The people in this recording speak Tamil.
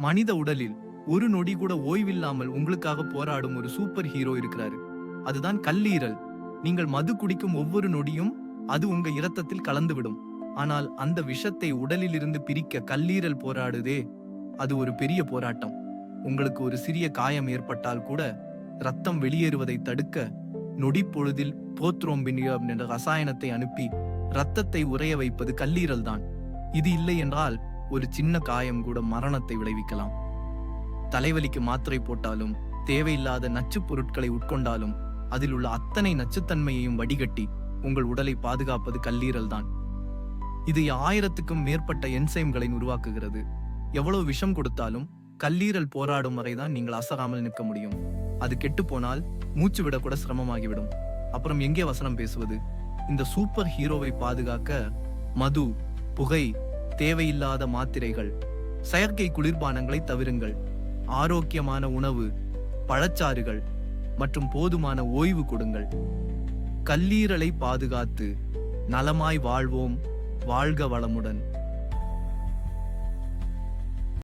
மனித உடலில் ஒரு நொடி கூட ஓய்வில்லாமல் உங்களுக்காக போராடும் ஒரு சூப்பர் ஹீரோ இருக்கிறாரு. அதுதான் கல்லீரல். நீங்கள் மது குடிக்கும் ஒவ்வொரு நொடியும் அது உங்க இரத்தத்தில் கலந்துவிடும். ஆனால் அந்த விஷத்தை உடலில் இருந்து பிரிக்க கல்லீரல் போராடுதே, அது ஒரு பெரிய போராட்டம். உங்களுக்கு ஒரு சிறிய காயம் ஏற்பட்டால் கூட ரத்தம் வெளியேறுவதை தடுக்க நொடி பொழுதில் போத்ரோம்பின் என்ற ரசாயனத்தை அனுப்பி ரத்தத்தை உறைய வைப்பது கல்லீரல் தான். இது இல்லை என்றால் ஒரு சின்ன காயம் கூட மரணத்தை விளைவிக்கலாம். தலைவலிக்கு மாத்திரை போட்டாலும் தேவையில்லாத நச்சுப் பொருட்களை உட்கொண்டாலும் அதில் உள்ள அத்தனை நச்சுத்தன்மையையும் வடிகட்டி உங்கள் உடலை பாதுகாப்பது கல்லீரல் தான். இது 1000க்கும் மேற்பட்ட என்சைம்களை உருவாக்குகிறது. எவ்வளவு விஷம் கொடுத்தாலும் கல்லீரல் போராடும் வரைதான் நீங்கள் அசராமல் நிற்க முடியும். அது கெட்டு போனால் மூச்சு விட கூட சிரமமாகிவிடும். அப்புறம் எங்கே வசனம் பேசுவது? இந்த சூப்பர் ஹீரோவை பாதுகாக்க மது, புகை, தேவையில்லாத மாத்திரைகள், செயற்கை குளிர்பானங்களை தவிருங்கள். ஆரோக்கியமான உணவு, பழச்சாறுகள் மற்றும் போதுமான ஓய்வு கொடுங்கள். கல்லீரலை பாதுகாத்து நலமாய் வாழ்வோம். வாழ்க வளமுடன்.